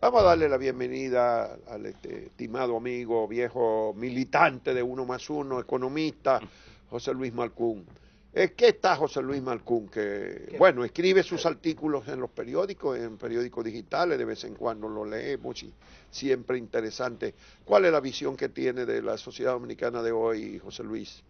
Vamos a darle la bienvenida al estimado amigo, viejo militante de Uno más Uno, economista, José Luis Malcún. ¿Qué está José Luis Malcún? Que, bueno, escribe sus artículos en los periódicos, en periódicos digitales, de vez en cuando lo leemos y siempre interesante. ¿Cuál es la visión que tiene de la sociedad dominicana de hoy, José Luis?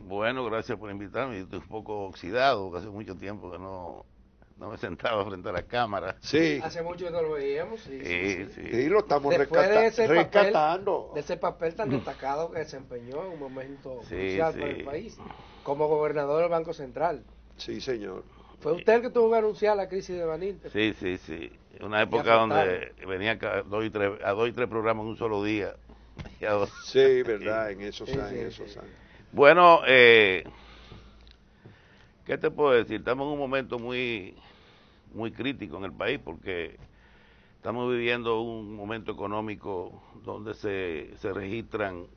Bueno, gracias por invitarme. Estoy un poco oxidado, porque hace mucho tiempo que no me sentaba frente a la cámara. Sí. Hace mucho que no lo veíamos, Sí, lo estamos Después rescatando. de ese papel tan destacado que desempeñó en un momento Sí, crucial sí. para el país, como gobernador del Banco Central. Sí, señor. Fue usted el que tuvo que anunciar la crisis de Baninter. Sí. Una época donde venía a 2 y 3 programas en un solo día. Sí, verdad, en esos años. Bueno, ¿qué te puedo decir? Estamos en un momento muy crítico en el país porque estamos viviendo un momento económico donde se registran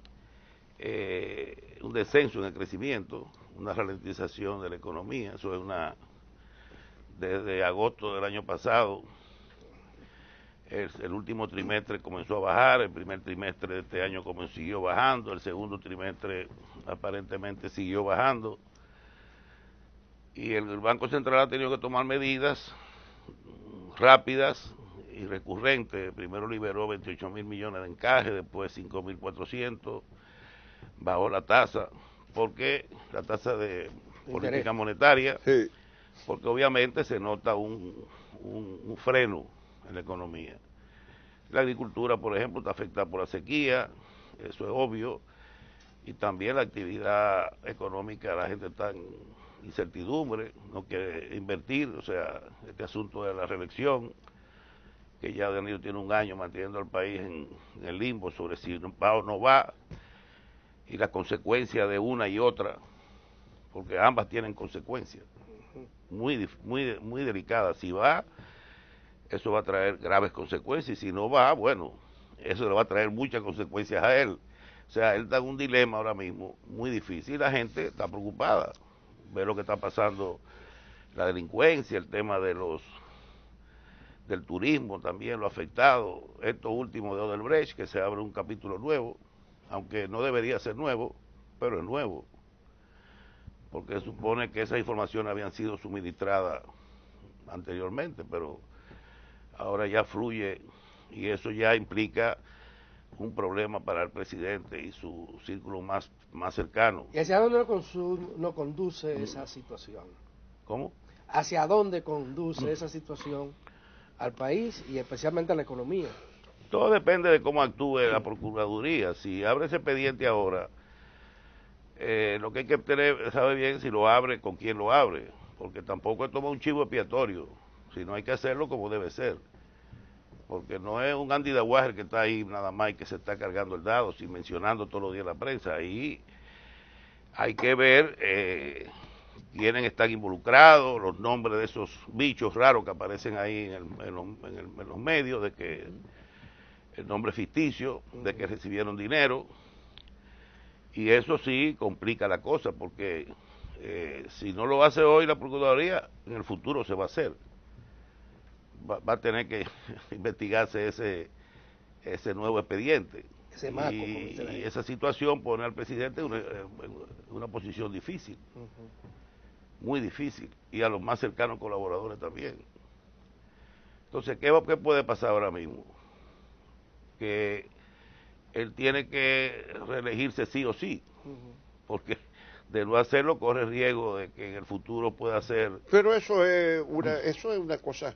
un descenso en el crecimiento, una ralentización de la economía. Eso es desde agosto del año pasado. El último trimestre comenzó a bajar, el primer trimestre de este año siguió bajando, el segundo trimestre aparentemente siguió bajando, y el Banco Central ha tenido que tomar medidas rápidas y recurrentes. Primero liberó 28.000 millones de encaje, después 5.400, bajó la tasa, porque la tasa de política monetaria, sí, porque obviamente se nota un freno en la economía. La agricultura, por ejemplo, está afectada por la sequía, eso es obvio, y también la actividad económica, la gente está en incertidumbre, no quiere invertir, o sea, este asunto de la reelección, que ya Danilo tiene un año manteniendo al país en el limbo sobre si va o no va, y las consecuencias de una y otra, porque ambas tienen consecuencias muy delicadas. Si va, eso va a traer graves consecuencias, y si no va, bueno, eso le va a traer muchas consecuencias a él. O sea, él está en un dilema ahora mismo muy difícil, y la gente está preocupada. Ve lo que está pasando, la delincuencia, el tema del turismo también lo ha afectado. Esto último de Odebrecht, que se abre un capítulo nuevo, aunque no debería ser nuevo, pero es nuevo, porque supone que esas informaciones habían sido suministradas anteriormente, pero ahora ya fluye, y eso ya implica un problema para el presidente y su círculo más cercano. ¿Y hacia dónde nos conduce esa situación? ¿Cómo? ¿Hacia dónde conduce esa situación al país y especialmente a la economía? Todo depende de cómo actúe la Procuraduría. Si abre ese expediente ahora, lo que hay que saber bien si lo abre, con quién lo abre, porque tampoco es tomar un chivo expiatorio, sino hay que hacerlo como debe ser, porque no es un Andy Dawager que está ahí nada más y que se está cargando el dado, sin mencionando todos los días la prensa. Ahí hay que ver quiénes están involucrados, los nombres de esos bichos raros que aparecen ahí en los medios, de que el nombre ficticio, de que recibieron dinero, y eso sí complica la cosa, porque si no lo hace hoy la Procuraduría, en el futuro se va a hacer. Va a tener que investigarse ese nuevo expediente. Ese marco, y esa situación pone al presidente en una posición difícil, muy difícil, y a los más cercanos colaboradores también. Entonces, ¿qué puede pasar ahora mismo? Que él tiene que reelegirse sí o sí, porque de no hacerlo corre riesgo de que en el futuro pueda ser. Pero eso es una cosa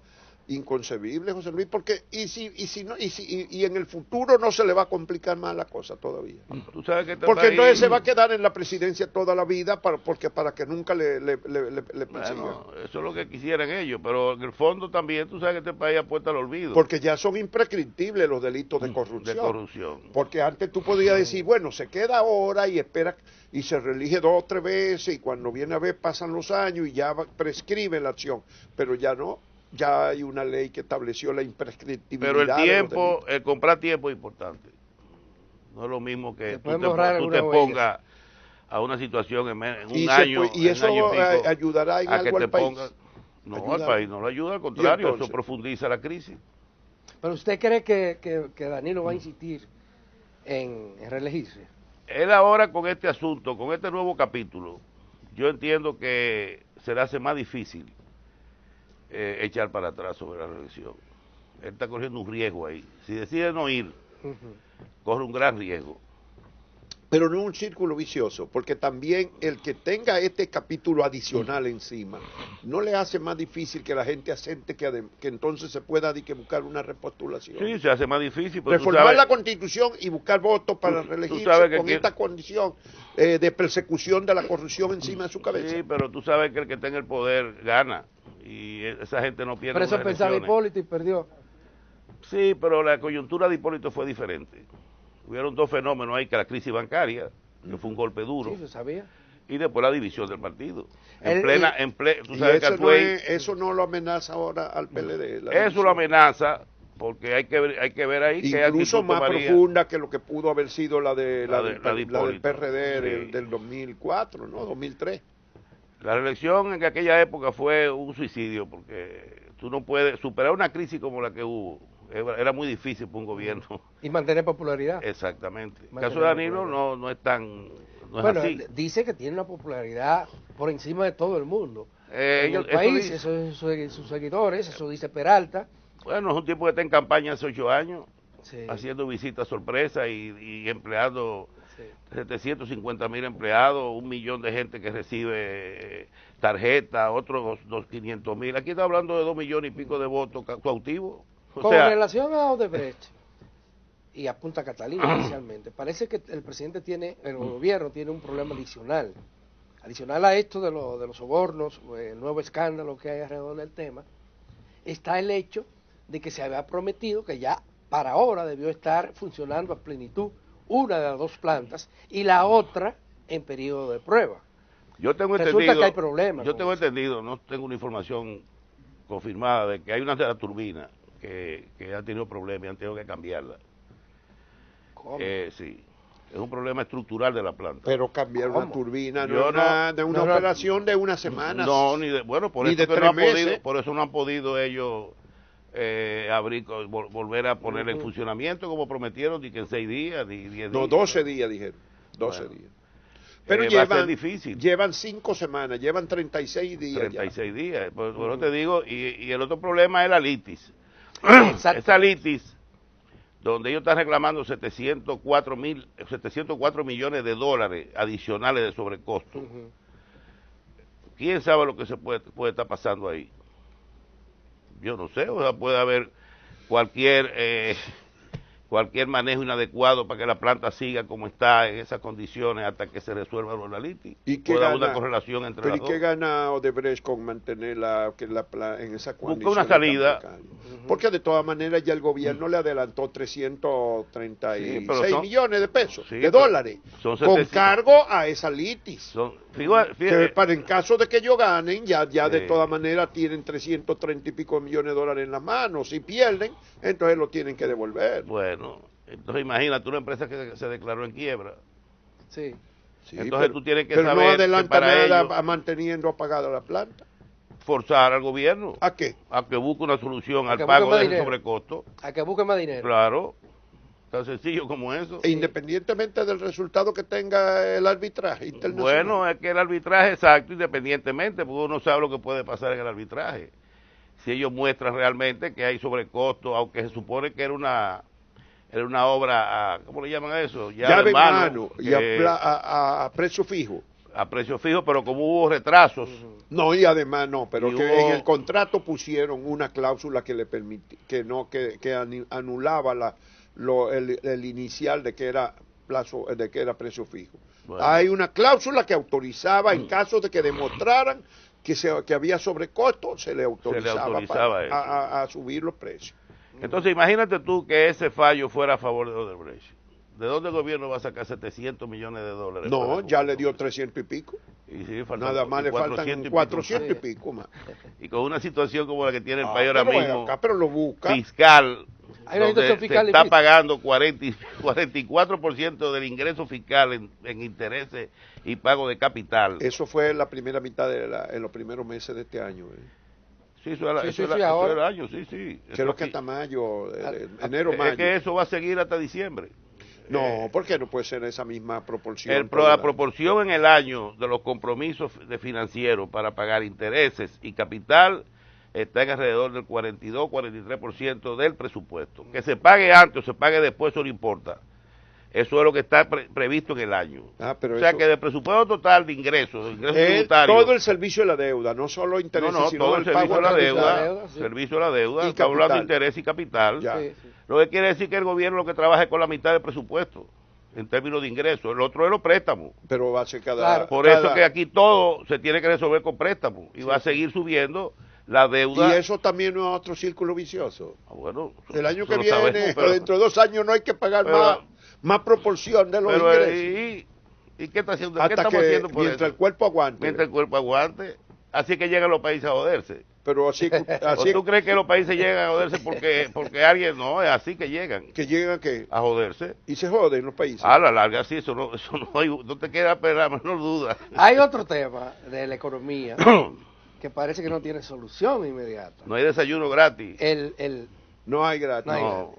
inconcebible, José Luis, porque y en el futuro no se le va a complicar más la cosa todavía. Tú sabes que porque entonces se va a quedar en la presidencia toda la vida para que nunca le persigan. Bueno, eso es lo que quisieran ellos, pero en el fondo también tú sabes que este país apuesta al olvido. Porque ya son imprescriptibles los delitos de corrupción. Porque antes tú podías decir, bueno, se queda ahora y espera y se reelige 2 o 3 veces, y cuando viene a ver pasan los años y ya prescribe la acción, pero ya no. Ya hay una ley que estableció la imprescriptibilidad. Pero el tiempo, el comprar tiempo es importante. No es lo mismo que tú te pongas a una situación en un año. Y eso ayudará en algo al país. No, al país no lo ayuda, al contrario, eso profundiza la crisis. Pero ¿usted cree que Danilo va a insistir en reelegirse? Él ahora con este asunto, con este nuevo capítulo, yo entiendo que se le hace más difícil echar para atrás sobre la reelección. Él está corriendo un riesgo ahí. Si decide no ir, corre un gran riesgo. Pero no un círculo vicioso, porque también el que tenga este capítulo adicional encima, no le hace más difícil que la gente acepte que entonces se pueda buscar una repostulación. Sí, se hace más difícil. Pero reformar la Constitución y buscar votos para reelegirse con esta condición de persecución de la corrupción encima de su cabeza. Sí, pero tú sabes que el que tenga el poder gana, y esa gente no pierde. Pero eso pensaba Hipólito y perdió. Sí, pero la coyuntura de Hipólito fue diferente. Hubieron dos fenómenos ahí, que la crisis bancaria, que fue un golpe duro. Sí, se sabía. Y después la división del partido. Tú sabes que eso no lo amenaza ahora al PLD. Eso lo amenaza, porque hay que ver ahí que incluso más profunda que lo que pudo haber sido la del PRD del 2004, ¿no? 2003. La reelección en aquella época fue un suicidio, porque tú no puedes superar una crisis como la que hubo. Era muy difícil para un gobierno. Y mantener popularidad. Exactamente. El caso de Danilo no es tan... No bueno, es así. Dice que tiene una popularidad por encima de todo el mundo. En el eso país, sus seguidores, eso dice Peralta. Bueno, es un tipo que está en campaña hace 8 años, sí, haciendo visitas sorpresa y empleando 750,000 empleados, 1 millón de gente que recibe tarjeta, otros 500,000. Aquí está hablando de 2 millones y pico de votos cautivos. Con relación a Odebrecht y a Punta Catalina especialmente, parece que el presidente el gobierno tiene un problema adicional a esto de los sobornos, el nuevo escándalo que hay alrededor del tema. Está el hecho de que se había prometido que ya para ahora debió estar funcionando a plenitud una de las dos plantas y la otra en periodo de prueba. Yo tengo Resulta que hay problemas. Yo tengo entendido, no tengo una información confirmada, de que hay una de las turbinas que han tenido problemas y han tenido que cambiarla. ¿Cómo? Sí, es un problema estructural de la planta. Pero cambiar una turbina de una operación de unas semanas. No, por eso no han podido ellos volver a poner en funcionamiento como prometieron, y que en 6 días, 10 días. No, 12 días dijeron, 12 días. Pero va a ser difícil. Llevan 5 semanas, llevan 36 días. 36 días, por eso te digo, y el otro problema es la litis. Esa litis, donde ellos están reclamando 704 millones de dólares adicionales de sobrecosto. ¿Quién sabe lo que se puede estar pasando ahí? Yo no sé, o sea, puede haber cualquier manejo inadecuado para que la planta siga como está en esas condiciones hasta que se resuelva la litis. ¿Y qué puede haber una correlación entre las dos. ¿Pero y qué gana Odebrecht con mantenerla en esa condición? Busca una salida. Porque de todas maneras ya el gobierno le adelantó 336 millones de pesos, de dólares, con cargo a esa litis. Que para en caso de que ellos ganen, ya de todas maneras tienen 330 y pico millones de dólares en las manos. Si pierden, entonces lo tienen que devolver. Bueno, entonces imagínate una empresa que se declaró en quiebra. Sí. Entonces tú tienes que saber no adelanta que para nada ellos, manteniendo apagada la planta. Forzar al gobierno. ¿A qué? A que busque una solución al pago de ese sobrecosto. A que busque más dinero. Claro. Tan sencillo como eso. Independientemente del resultado que tenga el arbitraje internacional. Bueno, es que el arbitraje, exacto, independientemente, porque uno sabe lo que puede pasar en el arbitraje. Si ellos muestran realmente que hay sobrecosto, aunque se supone que era una obra, ¿cómo le llaman a eso? Llave en mano y a precio fijo. A precio fijo, pero como hubo retrasos. No, y además no, pero en el contrato pusieron una cláusula que le que anulaba el inicial de que era precio fijo. Bueno. Hay una cláusula que autorizaba en caso de que demostraran que había sobrecosto, se le autorizaba a subir los precios. Entonces imagínate tú que ese fallo fuera a favor de Odebrecht. ¿De dónde el gobierno va a sacar 700 millones de dólares? No, ya le dio 300 y pico. Y sí, nada más le faltan 400 y pico más. Y con una situación como la que tiene el país ahora mismo, pero lo busca. Fiscal, donde se está pagando 44% del ingreso fiscal en intereses y pago de capital. Eso fue la primera mitad en los primeros meses de este año. Sí, eso es Sí, el año, sí, sí. Creo que hasta mayo, enero, mayo. Es que eso va a seguir hasta diciembre. No, ¿por qué no puede ser esa misma proporción? La proporción en el año de los compromisos financieros para pagar intereses y capital está en alrededor del 42-43% del presupuesto. Que se pague antes o se pague después, eso no importa. Eso es lo que está previsto en el año. Pero o sea eso, que del presupuesto total de ingresos tributarios. todo el servicio de la deuda, no solo intereses, sino todo el servicio de la deuda, sí. servicio de la deuda, Y está hablando de capital. interés y capital. Sí, sí. Lo que quiere decir que el gobierno lo que trabaja es con la mitad del presupuesto, en términos de ingresos. El otro es los préstamos. Pero va a ser Claro. Por eso que aquí todo se tiene que resolver con préstamos y va a seguir subiendo la deuda. Y eso también no es otro círculo vicioso. Bueno, El año eso que lo viene, sabemos, pero- o dentro de 2 años, no hay que pagar más proporción de los pero, ingresos. ¿y qué está haciendo? ¿Qué Hasta estamos que haciendo por mientras eso? el cuerpo aguante. Mientras el cuerpo aguante. Así que llegan los países a joderse. Pero así, ¿O así tú crees que los países llegan a joderse porque alguien no? Es así que llegan que llegan que a joderse. y se joden los países. A la larga, sí, eso no te queda la menor duda. Hay otro tema de la economía que parece que no tiene solución inmediata. No hay desayuno gratis. No hay gratis. No hay No.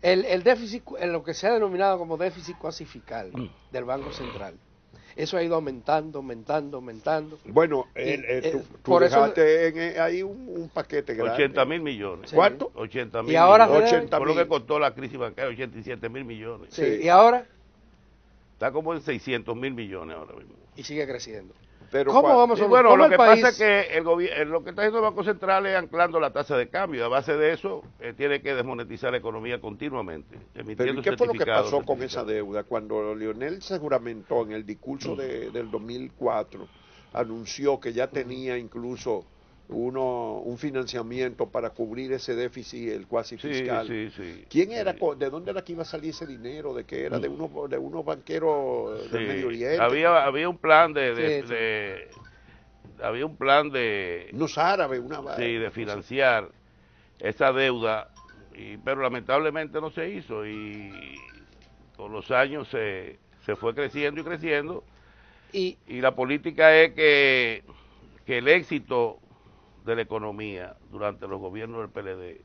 El déficit, lo que se ha denominado como déficit cuasifical del Banco Central. Eso ha ido aumentando. Bueno, tú por eso- dejaste ahí un paquete grande. 80.000 millones. Sí. ¿Cuánto? 80.000 Y ahora, millones. 80.000. Fue lo que costó la crisis bancaria, 87.000 millones. Sí, Sí. y ahora, Está como en 600.000 millones ahora mismo. y sigue creciendo. Pero ¿Cómo vamos Sí, a bueno, cómo lo el que país- pasa es que lo que está haciendo el Banco Central es anclando la tasa de cambio. A base de eso, tiene que desmonetizar la economía continuamente, Pero emitiendo ¿y qué fue lo que certificados, pasó con esa certificados. deuda? Cuando Leonel se juramentó en el discurso del 2004, anunció que ya tenía incluso un financiamiento para cubrir ese déficit, el cuasi fiscal. Sí. ¿Quién era? ¿De dónde era que iba a salir ese dinero? ¿De qué era? ¿De unos banqueros del Sí. Medio Oriente? Había un plan Sí. había un plan de Unos árabes, de financiar esa deuda, pero lamentablemente no se hizo y con los años se fue creciendo y creciendo Y y la política es que el éxito de la economía durante los gobiernos del PLD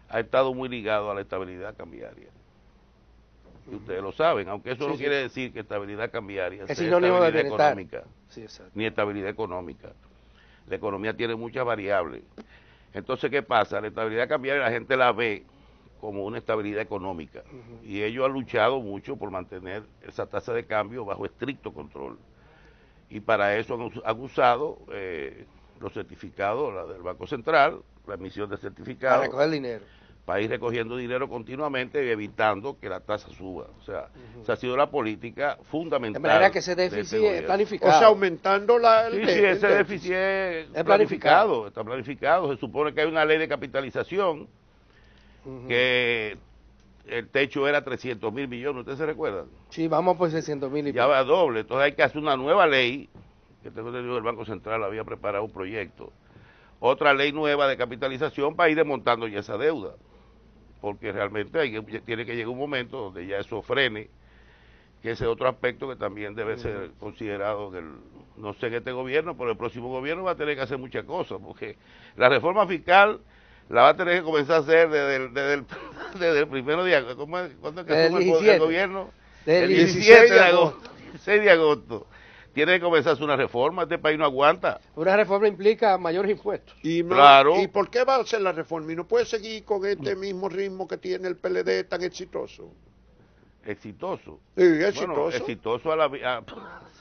ha estado muy ligado a la estabilidad cambiaria. Y ustedes lo saben, aunque eso Sí, no sí. quiere decir que estabilidad cambiaria es sea sinónimo de estabilidad bienestar. económica, Sí, exacto. ni estabilidad económica. La economía tiene muchas variables. Entonces, ¿qué pasa? La estabilidad cambiaria la gente la ve como una estabilidad económica. Y ellos han luchado mucho por mantener esa tasa de cambio bajo estricto control. Y para eso han usado los certificados del Banco Central, la emisión de Para certificados, recoger dinero. para ir recogiendo dinero continuamente y evitando que la tasa suba. O sea, esa ha sido la política fundamental. De manera que ese de déficit este es gobierno. O planificado. sea, aumentando Sí, ese déficit es planificado, está planificado. Se supone que hay una ley de capitalización que el techo era 300.000 millones, ¿ustedes se recuerdan? Sí, vamos por 600.000 y Ya va doble, entonces hay que hacer una nueva ley, que tengo entendido que el Banco Central había preparado un proyecto, otra ley nueva de capitalización para ir desmontando ya esa deuda, porque realmente tiene que llegar un momento donde ya eso frene, que ese es otro aspecto que también debe ser considerado no sé en este gobierno, pero el próximo gobierno va a tener que hacer muchas cosas, porque la reforma fiscal la va a tener que comenzar a hacer desde el primero de agosto. ¿Cuándo es que Desde el asume el 17. gobierno? Desde El el 17 de agosto. 16 de agosto. Tiene que comenzar a hacer una reforma, este país no aguanta. Una reforma implica mayores impuestos. Claro. ¿Y por qué va a hacer la reforma? ¿Y no puede seguir con este mismo ritmo que tiene el PLD tan exitoso? Exitoso. Sí, exitoso. Bueno, exitoso a la...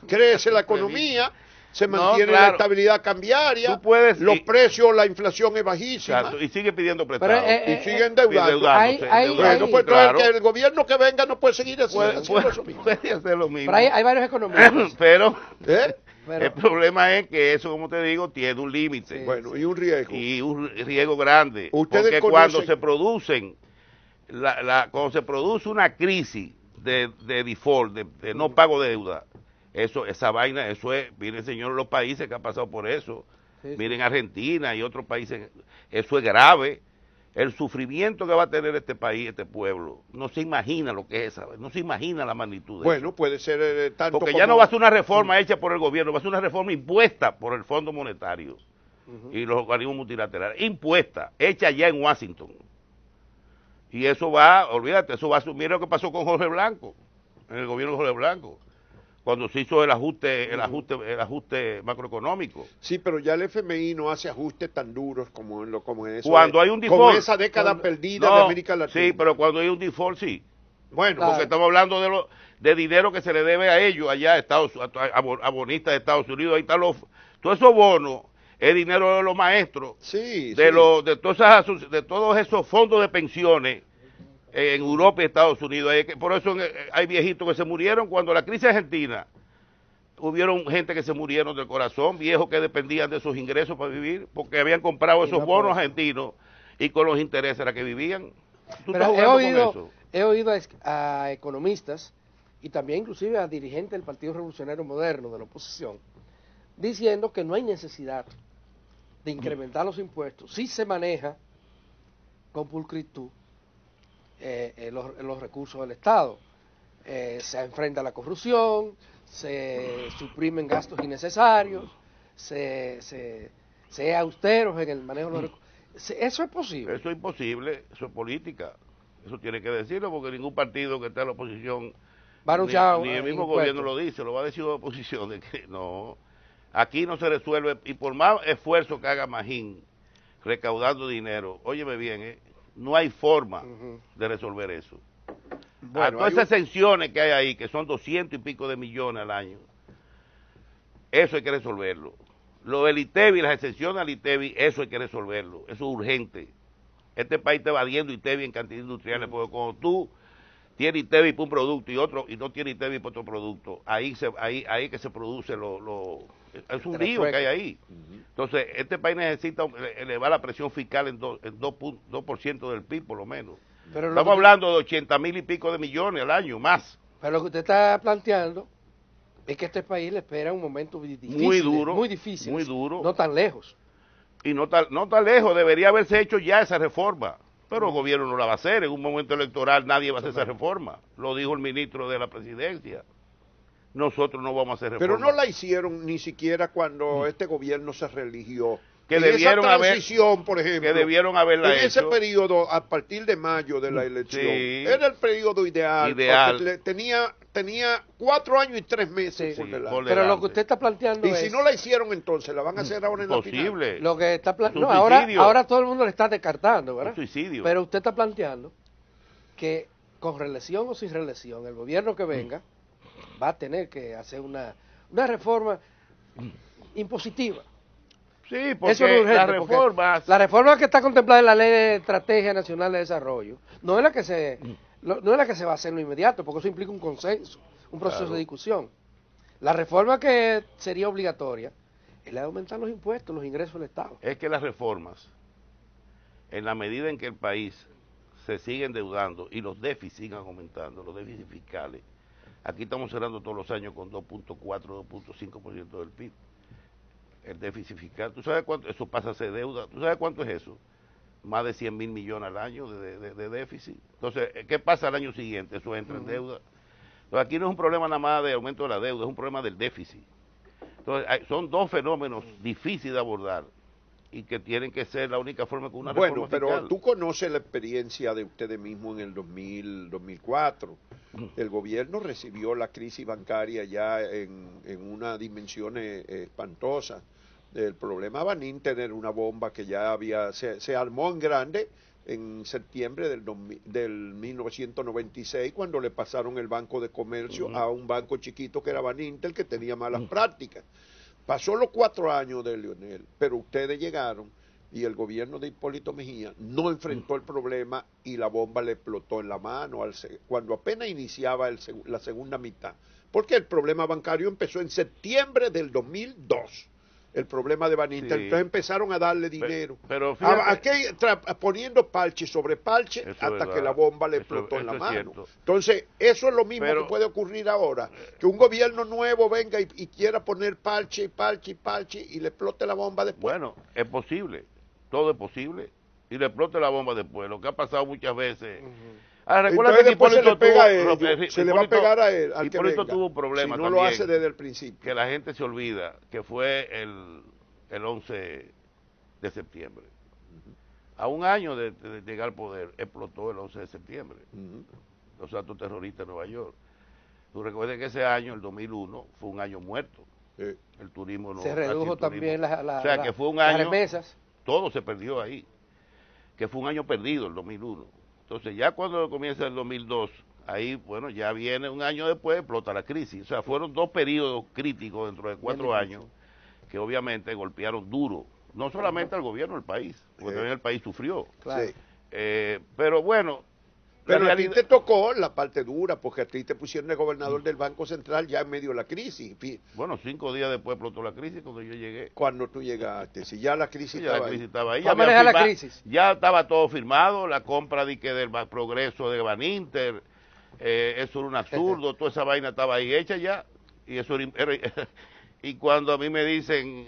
Crece la economía, se No, mantiene claro. la estabilidad cambiaria, Tú puedes- los y- precios, la inflación es bajísima. Exacto, y sigue pidiendo prestado. Pero, Y sigue endeudando. endeudándose, hay- Bueno, endeudándose, pues claro. entonces que el gobierno que venga no puede seguir puede, haciendo eso mismo. puede hacer lo mismo. Pero hay varios economistas. Pero ¿Eh? Pero- el problema es que eso, como te digo, tiene un límite. Sí. Bueno, y un riesgo. Y un riesgo grande. Ustedes Porque conocen- cuando se producen, cuando se produce una crisis de default, de no pago de deuda, esa vaina, eso es, miren señores los países que han pasado por eso, Sí, sí. miren Argentina y otros países, eso es grave. El sufrimiento que va a tener este país, este pueblo, no se imagina lo que es esa, no se imagina la magnitud de Bueno, puede ser tanto porque como... ya no va a ser una reforma hecha por el gobierno, va a ser una reforma impuesta por el Fondo Monetario. y los organismos multilaterales, impuesta, hecha allá en Washington. Y eso va, olvídate, eso va a asumir lo que pasó con Jorge Blanco, en el gobierno de Jorge Blanco, cuando se hizo el ajuste macroeconómico. Sí, pero ya el FMI no hace ajustes tan duros como en eso. Cuando hay un default. Como esa década perdida de América Latina. Sí, pero cuando hay un default, sí. Bueno, claro, Porque estamos hablando de dinero que se le debe a ellos allá, a bonistas de Estados Unidos. Ahí están todos esos bonos, es dinero de los maestros, sí, de todos esos fondos de pensiones en Europa y Estados Unidos. Por eso hay viejitos que se murieron cuando la crisis argentina. Hubieron gente que se murieron del corazón, viejos que dependían de sus ingresos para vivir, porque habían comprado esos bonos argentinos y con los intereses era que vivían. Pero he oído a economistas y también inclusive a dirigentes del Partido Revolucionario Moderno de la oposición diciendo que no hay necesidad de incrementar los impuestos si se maneja con pulcritud los recursos del Estado. Se enfrenta a la corrupción, se suprimen gastos innecesarios, se austeros en el manejo de los recursos. ¿Eso es posible? Eso es imposible, eso es política. Eso tiene que decirlo porque ningún partido que esté en la oposición, ni el mismo gobierno lo dice, lo va a decir la oposición, de que no, aquí no se resuelve, y por más esfuerzo que haga Magín recaudando dinero, óyeme bien, no hay forma de resolver eso. Bueno, todas esas exenciones que hay ahí, que son 200 y pico de millones al año, eso hay que resolverlo. Lo del ITEBI, las exenciones al ITEBI, eso hay que resolverlo, eso es urgente. Este país está evadiendo ITEBI en cantidad industriales, porque cuando tú tienes ITEBI para un producto y no tienes ITEBI para otro producto, ahí que se produce es un lío que hay ahí. Entonces, este país necesita elevar la presión fiscal en 2% del PIB por lo menos. Pero estamos hablando de 80,000 y pico de millones al año, más. Pero lo que usted está planteando es que este país le espera un momento difícil, muy difícil, muy duro, no tan lejos. Y no tan lejos, debería haberse hecho ya esa reforma, pero el gobierno no la va a hacer, en un momento electoral nadie va a hacer esa reforma, lo dijo el ministro de la presidencia, nosotros no vamos a hacer reforma. Pero no la hicieron ni siquiera cuando este gobierno se religió. Que debieron esa transición, por ejemplo, que debieron haberla en ese hecho. Periodo, a partir de mayo de la elección, Sí, era el periodo ideal. Porque tenía 4 años y 3 meses por delante. Pero lo que usted está planteando y si no la hicieron entonces, la van a hacer ahora en la final. Posible. Lo que está No, ahora todo el mundo le está descartando, ¿verdad? Un suicidio. Pero usted está planteando que con reelección o sin reelección, el gobierno que venga va a tener que hacer una reforma impositiva. Sí, porque Eso es urgente, la reforma que está contemplada en la Ley de Estrategia Nacional de Desarrollo no es la que se va a hacer en lo inmediato, porque eso implica un consenso, un proceso de discusión. La reforma que sería obligatoria es la de aumentar los impuestos, los ingresos del Estado. Es que las reformas, en la medida en que el país se sigue endeudando y los déficits sigan aumentando, los déficits fiscales, aquí estamos cerrando todos los años con 2.4, 2.5% del PIB. El déficit fiscal, ¿tú sabes cuánto? Eso pasa a ser deuda, ¿tú sabes cuánto es eso? Más de 100,000 millones al año de déficit. Entonces, ¿qué pasa al año siguiente? Eso entra en deuda. Entonces, aquí no es un problema nada más de aumento de la deuda, es un problema del déficit. Entonces, son dos fenómenos difíciles de abordar y que tienen que ser la única forma que una reforma fiscal. Bueno, pero tú conoces la experiencia de ustedes mismos en el 2004. El gobierno recibió la crisis bancaria ya en una dimensión espantosa. El problema Banín tener una bomba que ya se armó en grande en septiembre del 1996 cuando le pasaron el Banco de Comercio a un banco chiquito que era Baninter que tenía malas prácticas. Pasó los 4 años de Leonel, pero ustedes llegaron y el gobierno de Hipólito Mejía no enfrentó el problema y la bomba le explotó en la mano cuando apenas iniciaba la segunda mitad. Porque el problema bancario empezó en septiembre del 2002. El problema de Baninter, sí. Entonces empezaron a darle dinero, pero fíjate, poniendo parche sobre parche hasta que la bomba le explotó en la mano. Entonces, eso es lo mismo que puede ocurrir ahora, que un gobierno nuevo venga y quiera poner parche y le explote la bomba después. Bueno, es posible, todo es posible, y le explote la bomba después, lo que ha pasado muchas veces. Recuerda que Hipólito se le va a pegar a él. Hipólito tuvo un problema también. Si no lo hace desde el principio. Que la gente se olvida que fue el 11 de septiembre. A un año de llegar al poder, explotó el 11 de septiembre, los actos terroristas en Nueva York. Tú recuerdas que ese año, el 2001, fue un año muerto. El turismo no. Se redujo también o sea, que fue un año, las remesas. Todo se perdió ahí. Que fue un año perdido, el 2001. Entonces, ya cuando comienza el 2002, ahí, bueno, ya viene un año después, explota la crisis. O sea, fueron dos periodos críticos dentro de 4 años que obviamente golpearon duro. No solamente al gobierno del país, porque también el país sufrió. Claro. Pero bueno. Pero a ti te tocó la parte dura, porque a ti te pusieron el gobernador del Banco Central ya en medio de la crisis. Bueno, 5 días después explotó la crisis cuando yo llegué. Cuando tú llegaste, si ya la crisis, estaba ahí. ¿Cómo manejar la crisis? Ya estaba todo firmado, la compra del Progreso de Baninter, eso era un absurdo, toda esa vaina estaba ahí hecha ya, y eso y cuando a mí me dicen,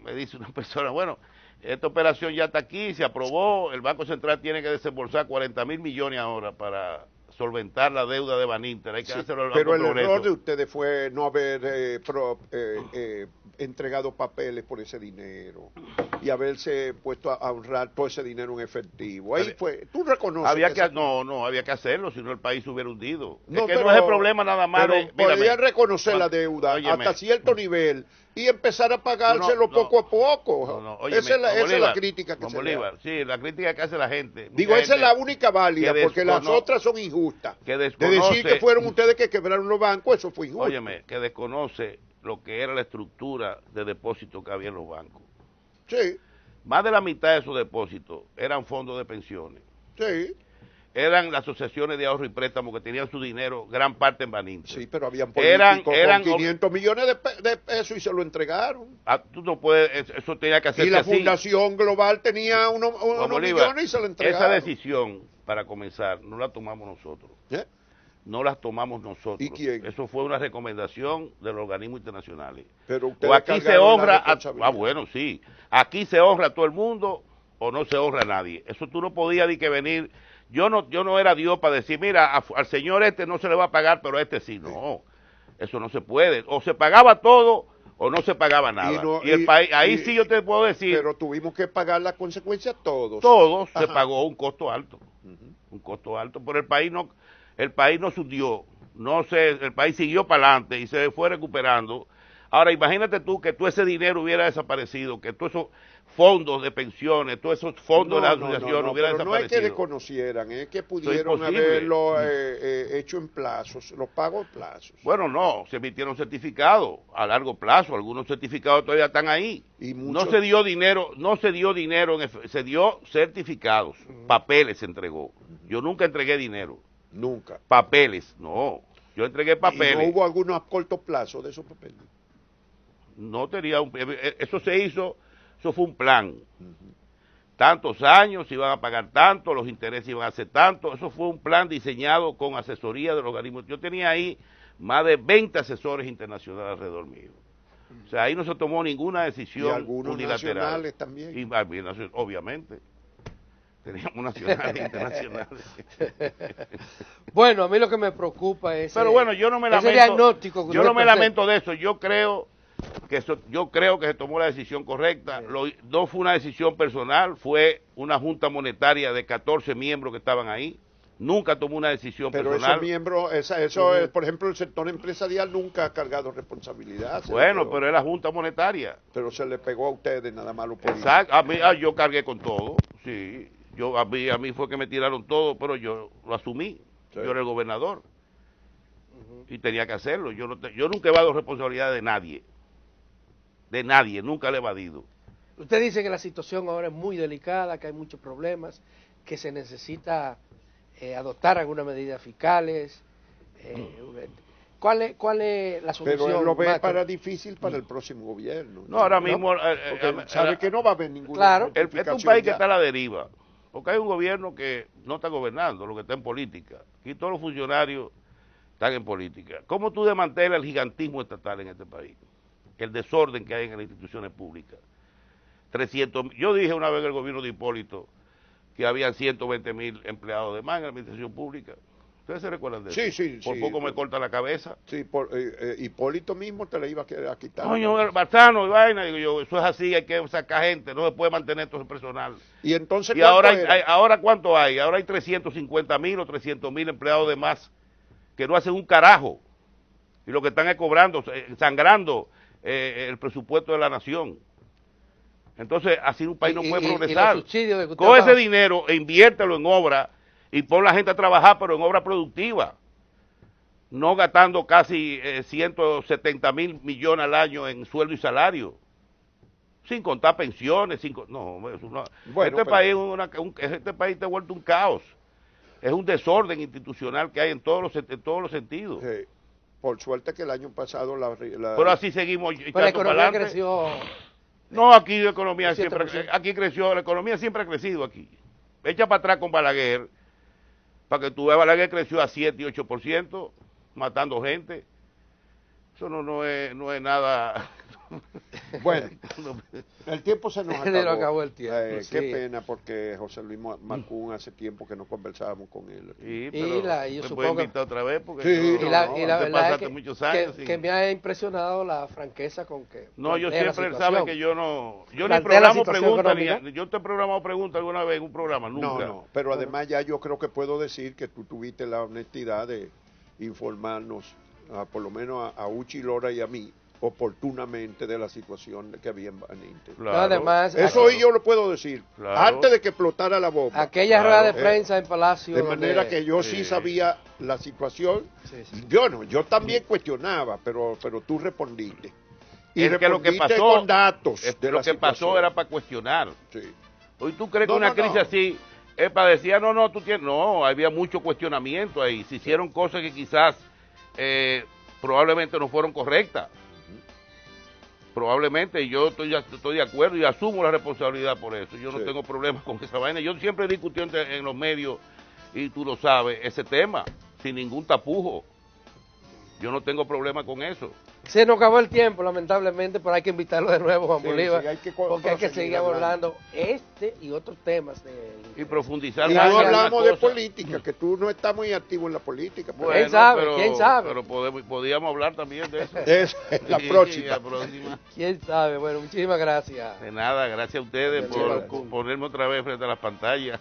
me dice una persona, bueno, esta operación ya está aquí, se aprobó, el Banco Central tiene que desembolsar 40.000 millones ahora para solventar la deuda de Baninter. Hay que hacerlo al pero el Progreso. error de ustedes fue no haber entregado papeles por ese dinero y haberse puesto a honrar todo ese dinero en efectivo. Ahí fue, tú reconoces. Había había que hacerlo, si no el país se hubiera hundido. No, es que no es el problema nada más pero podía reconocer la deuda hasta cierto nivel y empezar a pagárselo poco a poco. Esa es la crítica que se le hace. Sí, la crítica que hace la gente. Digo, esa es la única válida, porque las otras son injustas. De decir que fueron ustedes que quebraron los bancos, eso fue injusto. Óyeme, que desconoce lo que era la estructura de depósito que había en los bancos. Sí. Más de la mitad de esos depósitos eran fondos de pensiones. Sí. Eran las asociaciones de ahorro y préstamo que tenían su dinero, gran parte en Baninter. Sí, pero habían políticos con 500 millones de pesos y se lo entregaron. Tú no puedes, eso tenía que hacerse y la así. Fundación Global tenía unos millones y se lo entregaron. Esa decisión, para comenzar, no la tomamos nosotros. No las tomamos nosotros. ¿Y quién? Eso fue una recomendación de los organismos internacionales. Pero ustedes aquí se honra bueno, sí. Aquí se honra a todo el mundo o no se honra a nadie. Eso tú no podías ni que venir. Yo no era Dios para decir, mira, al señor este no se le va a pagar, pero a este sí. No, eso no se puede. O se pagaba todo o no se pagaba nada. Y el país, ahí sí yo te puedo decir. Pero tuvimos que pagar las consecuencias todos. Todos se pagó un costo alto. Un costo alto, pero el país no se hundió. El país siguió para adelante y se fue recuperando. Ahora imagínate tú que todo ese dinero hubiera desaparecido, que todos esos fondos de pensiones, todos esos fondos de la asociación hubieran desaparecido. No es que desconocieran, es que pudieron haberlo hecho en plazos, los pagos en plazos. Bueno, no, se emitieron certificados a largo plazo, algunos certificados todavía están ahí. No se dio dinero, se dio certificados, papeles se entregó. Yo nunca entregué dinero. Nunca. Papeles, no. Yo entregué papeles. ¿Y no hubo algunos a corto plazo de esos papeles? No tenía eso se hizo, eso fue un plan. Tantos años, iban a pagar tanto, los intereses iban a ser tanto. Eso fue un plan diseñado con asesoría de los organismos. Yo tenía ahí más de 20 asesores internacionales alrededor mío. O sea, ahí no se tomó ninguna decisión unilateral. Y algunos nacionales también. Y, obviamente. Teníamos nacionales e internacionales. Bueno, a mí lo que me preocupa es pero bueno, yo no me lamento, diagnóstico que yo no me lamento de eso. Yo creo que se tomó la decisión correcta. No fue una decisión personal, fue una junta monetaria de 14 miembros que estaban ahí. Nunca tomó una decisión personal. Pero esos miembros, por ejemplo, el sector empresarial nunca ha cargado responsabilidad. Bueno, pero es la junta monetaria. Pero se le pegó a ustedes nada más lo político. Exacto, yo cargué con todo, sí. A mí fue que me tiraron todo, pero yo lo asumí. Sí. Yo era el gobernador. Y tenía que hacerlo. Yo nunca he evadido responsabilidad de nadie. De nadie, nunca le he evadido. Usted dice que la situación ahora es muy delicada, que hay muchos problemas, que se necesita adoptar algunas medidas fiscales. ¿Cuál es la solución? Pero él lo ve difícil para el próximo gobierno. No, ahora mismo... sabe que no va a haber ninguna... Claro. Este es un país que está a la deriva. Porque hay un gobierno que no está gobernando, lo que está en política. Aquí todos los funcionarios están en política. ¿Cómo tú desmantelas el gigantismo estatal en este país? El desorden que hay en las instituciones públicas. Yo dije una vez en el gobierno de Hipólito que había 120.000 empleados de más en la administración pública. ¿Ustedes se recuerdan de Sí, eso? sí, Por sí. poco me corta la cabeza. Sí, Hipólito mismo te la iba a quitar. Coño, Barzano y vaina, digo yo, eso es así, hay que sacar gente, no se puede mantener todo ese personal. Y entonces, Y ahora, ¿cuánto era? ahora ¿cuánto hay? Ahora hay 350.000 o 300.000 empleados de más que no hacen un carajo. Y lo que están es cobrando, sangrando el presupuesto de la nación. Entonces, así un país no puede progresar. los subsidios de que usted Coge ese paga. dinero e inviértelo en obra y pon la gente a trabajar, pero en obra productiva. No gastando casi 170.000 millones al año en sueldo y salario. Sin contar pensiones, no, eso no. Bueno, Este país está vuelto un caos. Es un desorden institucional que hay en todos los sentidos. Sí. Por suerte que el año pasado Pero así seguimos Pero la echando para economía adelante. creció. No, aquí la economía 7%. aquí creció, la economía siempre ha crecido aquí. Echa para atrás con Balaguer, para que tú veas, Balaguer creció a 7 y 8%, matando gente. Eso no es nada. Bueno, el tiempo se nos Se nos acabó. acabó el tiempo, Qué sí. pena, porque José Luis Malcún hace tiempo que no conversábamos con él. Sí, Y pero yo me supongo puede que- invitar otra vez porque Sí, yo- Y la te verdad pasaste es muchos años. que me ha impresionado la franqueza con que No, yo plantea la siempre, situación. sabe que yo no, yo ni Plantea la programo situación preguntas, económica. yo te he programado preguntas alguna vez en un programa, nunca. No, pero además ya yo creo que puedo decir que tú tuviste la honestidad de informarnos, por lo menos a Uchi Lora y a mí, oportunamente de la situación que había en Baninte. Claro. Además, Eso hoy yo lo puedo decir, Claro. antes de que explotara la bomba. aquella Claro. rueda de prensa en Palacio. De manera donde- que yo sí Sí. sabía la situación. Sí, sí. Yo también cuestionaba, pero tú respondiste. Y Es que lo que respondiste pasó, con datos. De lo la que pasó situación. era para cuestionar. Sí. Hoy tú crees No, que una no, crisis no. así es para decir, no, tú tienes, no, había mucho cuestionamiento ahí, se hicieron cosas que quizás probablemente no fueron correctas. Probablemente, y yo estoy de acuerdo y asumo la responsabilidad por eso. Yo no Sí. tengo problemas con esa vaina. Yo siempre discutí en los medios, y tú lo sabes, ese tema, sin ningún tapujo. Yo no tengo problema con eso. Se nos acabó el tiempo, lamentablemente, pero hay que invitarlo de nuevo, Juan Sí, Bolívar, sí, hay que porque hay que proseguir seguir hablando. abordando este y otros temas. Y profundizar Y más no en una hablamos de cosa. política, que tú no estás muy activo en la política. Pero ¿Quién sabe? ¿Quién sabe? Pero podíamos hablar también de eso. es la Sí, próxima. la próxima. ¿Quién sabe? Bueno, muchísimas gracias. De nada, gracias a ustedes Gracias, por gracias. ponerme otra vez frente a las pantallas.